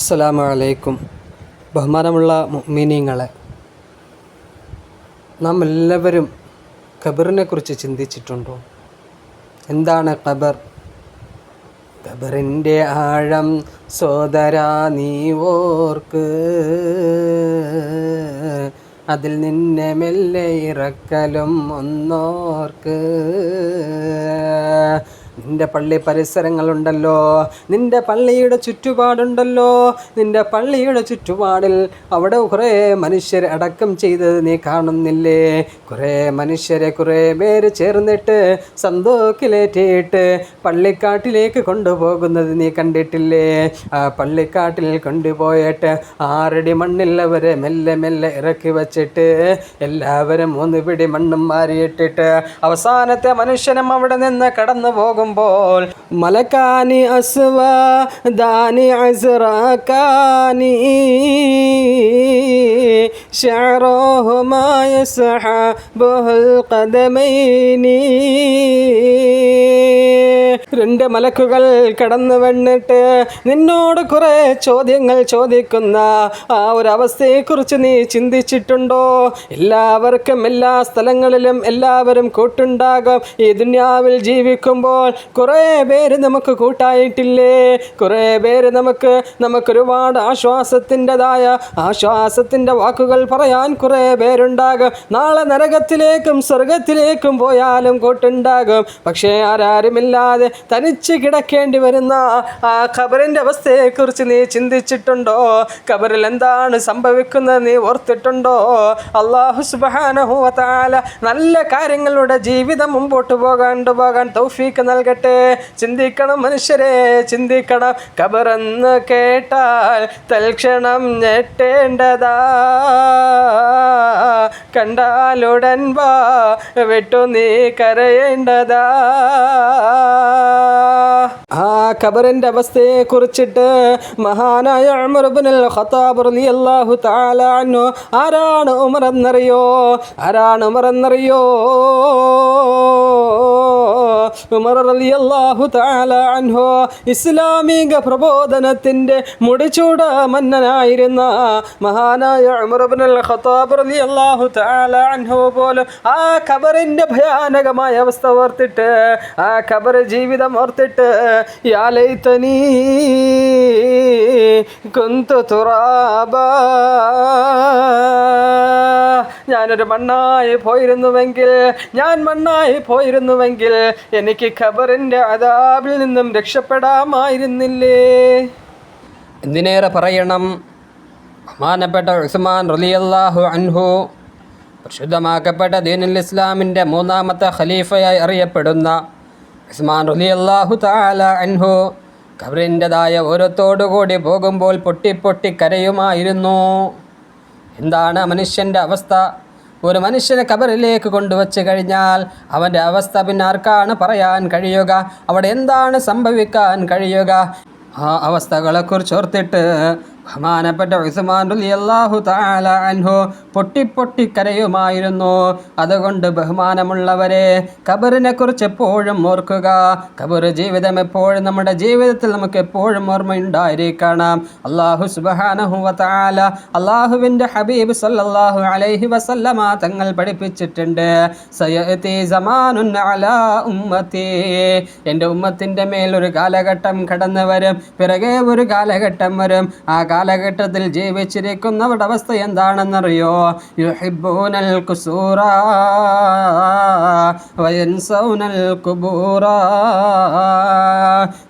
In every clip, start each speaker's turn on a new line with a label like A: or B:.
A: അസ്സലാമു അലൈക്കും. ബഹുമാനമുള്ള മുഅ്മിനീങ്ങളെ, നാം എല്ലാവരും ഖബറിനെ കുറിച്ച് ചിന്തിച്ചിട്ടുണ്ടോ? എന്താണ് ഖബർ? ഖബറിൻ്റെ ആഴം സോദരാ നീ ഓർക്ക്, അതിൽ നിന്നെ മെല്ലെ ഇറക്കലും ഒന്നോർക്ക്. നിൻ്റെ പള്ളി പരിസരങ്ങളുണ്ടല്ലോ, നിൻ്റെ പള്ളിയുടെ ചുറ്റുപാടുണ്ടല്ലോ, നിൻ്റെ പള്ളിയുടെ ചുറ്റുപാടിൽ അവിടെ കുറേ മനുഷ്യരെ അടക്കം ചെയ്തത് നീ കാണുന്നില്ലേ? കുറേ മനുഷ്യരെ കുറേ പേര് ചേർന്നിട്ട് സന്തോക്കിലേറ്റിയിട്ട് പള്ളിക്കാട്ടിലേക്ക് കൊണ്ടുപോകുന്നത് നീ കണ്ടിട്ടില്ലേ? ആ പള്ളിക്കാട്ടിൽ കൊണ്ടുപോയിട്ട് 6 അടി മണ്ണിൽ അവരെ മെല്ലെ മെല്ലെ ഇറക്കി വച്ചിട്ട് എല്ലാവരും 3 പിടി മണ്ണും വാരിയിട്ടിട്ട് അവസാനത്തെ മനുഷ്യനും അവിടെ നിന്ന് കടന്നു പോകുമ്പോൾ മലക്കാനി അസ്വദാനി അസ്റാകാനി ശഅറുഹുമാ യസ്ഹബുൽ ഖദമൈനി. 2 മലക്കുകൾ കടന്നു വന്നിട്ട് നിന്നോട് കുറേ ചോദ്യങ്ങൾ ചോദിക്കുന്ന ആ ഒരു അവസ്ഥയെക്കുറിച്ച് നീ ചിന്തിച്ചിട്ടുണ്ടോ? എല്ലാവർക്കും എല്ലാ സ്ഥലങ്ങളിലും എല്ലാവരും കൂട്ടുണ്ടാകും. ഈ ദുനിയാവിൽ ജീവിക്കുമ്പോൾ കുറേ പേര് നമുക്ക് കൂട്ടായിട്ടില്ലേ? കുറേ പേര് നമുക്കൊരുപാട് ആശ്വാസത്തിൻ്റെ വാക്കുകൾ പറയാൻ കുറേ പേരുണ്ടാകും. നാളെ നരകത്തിലേക്കും സ്വർഗത്തിലേക്കും പോയാലും കൂട്ടുണ്ടാകും. പക്ഷേ ആരാരുമില്ലാതെ തനിച്ച് കിടക്കേണ്ടി വരുന്ന ആ ഖബറിൻ്റെ അവസ്ഥയെക്കുറിച്ച് നീ ചിന്തിച്ചിട്ടുണ്ടോ? ഖബറിൽ എന്താണ് സംഭവിക്കുന്നത് നീ ഓർത്തിട്ടുണ്ടോ? അല്ലാഹു സുബ്ഹാനഹു വ തആല നല്ല കാര്യങ്ങളുടെ ജീവിതം മുമ്പോട്ട് പോകാൻ തൗഫീക്ക് നൽകട്ടെ. ചിന്തിക്കണം മനുഷ്യരെ, ചിന്തിക്കണം. ഖബറെന്ന് കേട്ടാൽ തൽക്ഷണം ഞെട്ടേണ്ടതാ, കണ്ടാലുടൻ വാ വിട്ടു നീ കരയേണ്ടതാ. ആ ഖബറിൻ്റെ അവസ്ഥയെ കുറിച്ചിട്ട് മഹാനായ ഉമർ ഇബ്നുൽ ഖത്താബ് റളിയല്ലാഹു തആല അൻഹു, ആരാണ് ഉമർ എന്നറിയോ? ഉമർ റളിയല്ലാഹു തആല അൻഹു ഇസ്ലാമിക പ്രബോധനത്തിൻ്റെ മുടിച്ചൂട മന്നനായിരുന്ന മഹാനായ ഉമർ ഇബ്നുൽ ഖത്താബ് റളിയല്ലാഹു തആല അൻഹു പോലും ആ ഖബറിൻ്റെ ഭയാനകമായ അവസ്ഥ ഓർത്തിട്ട്, ആ ഖബർ ജീവിതം ഓർത്തിട്ട്, യാ ലൈതനീ കുന്തു തുറാബാ, ഞാനൊരു മണ്ണായി പോയിരുന്നുവെങ്കിൽ എനിക്ക് ഖബറിൻ്റെ അദാബിൽ നിന്നും രക്ഷപ്പെടാമായിരുന്നില്ലേ? എന്തിനേറെ പറയണം, ബഹുമാനപ്പെട്ട ഉസ്മാൻ റളിയല്ലാഹു അൻഹു പരിശുദ്ധമാക്കപ്പെട്ട ദീനുൽ ഇസ്ലാമിൻ്റെ 3ാമത്തെ ഖലീഫയായി അറിയപ്പെടുന്ന ഉസ്മാൻ റളിയല്ലാഹു തആല അൻഹു ഖബറിൻ്റെതായ ഓരത്തോടുകൂടി പോകുമ്പോൾ പൊട്ടി കരയുമായിരുന്നു. എന്താണ് മനുഷ്യൻ്റെ അവസ്ഥ? ഒരു മനുഷ്യനെ ഖബറിലേക്ക് കൊണ്ടുവച്ച് കഴിഞ്ഞാൽ അവൻ്റെ അവസ്ഥ പിന്നെ ആർക്കാണ് പറയാൻ കഴിയുക? അവിടെ എന്താണ് സംഭവിക്കാൻ കഴിയുക? ആ അവസ്ഥകളെക്കുറിച്ച് ഓർത്തിട്ട് ബഹുമാനപ്പെട്ട ഉസ്മാൻ റളിയല്ലാഹു തആല അൻഹു പൊട്ടി കരയുമായിരുന്നു. അതുകൊണ്ട് ബഹുമാനമുള്ളവരെ, ഖബറിനെ കുറിച്ച് എപ്പോഴും ഓർക്കുക. ഖബർ ജീവിതം എപ്പോഴും നമ്മുടെ ജീവിതത്തിൽ നമുക്ക് എപ്പോഴും ഓർമ്മയുണ്ടായിരിക്കണം. അല്ലാഹു സുബ്ഹാനഹു വ തആല അല്ലാഹുവിൻ്റെ ഹബീബ് സല്ലല്ലാഹു അലൈഹി വസല്ലമ തങ്ങൾ പഠിപ്പിച്ചിട്ടുണ്ട്, സയഅതി സമാനുൻ അലാ ഉമ്മത്തി, എൻ്റെ ഉമ്മത്തിൻ്റെ മേൽ ഒരു കാലഘട്ടം കടന്നു വരും, പിറകെ ഒരു കാലഘട്ടം വരും. ആ കാലഘട്ടത്തിൽ ജീവിച്ചിരിക്കുന്നവരുടെ അവസ്ഥ എന്താണെന്നറിയോ? യുഹിബ്ബൂനൽ ഖുസൂറ വയൻസൗനൽ ഖുബൂറ,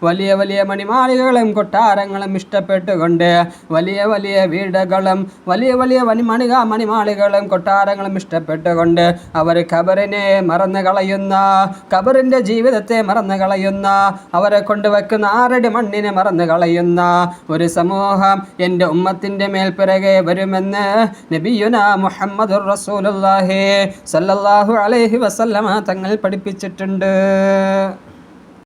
A: വലിയ മണിമാളികളും കൊട്ടാരങ്ങളും ഇഷ്ടപ്പെട്ടുകൊണ്ട്, വലിയ വീടുകളും വലിയ മണിമാളികളും കൊട്ടാരങ്ങളും ഇഷ്ടപ്പെട്ടുകൊണ്ട് അവർ ഖബറിനെ മറന്നു കളയുന്ന, ഖബറിൻ്റെ ജീവിതത്തെ മറന്നു കളയുന്ന, അവരെ കൊണ്ടുവെക്കുന്ന 6 അടി മണ്ണിനെ മറന്നു കളയുന്ന ഒരു സമൂഹം എൻ്റെ ഉമ്മത്തിൻ്റെ മേൽ പിറകെ വരുമെന്ന് നബിയുനാ മുഹമ്മദുർ റസൂലുള്ളാഹി സല്ലല്ലാഹു അലൈഹി വസല്ലമ തങ്ങൾ പഠിപ്പിച്ചിട്ടുണ്ട്.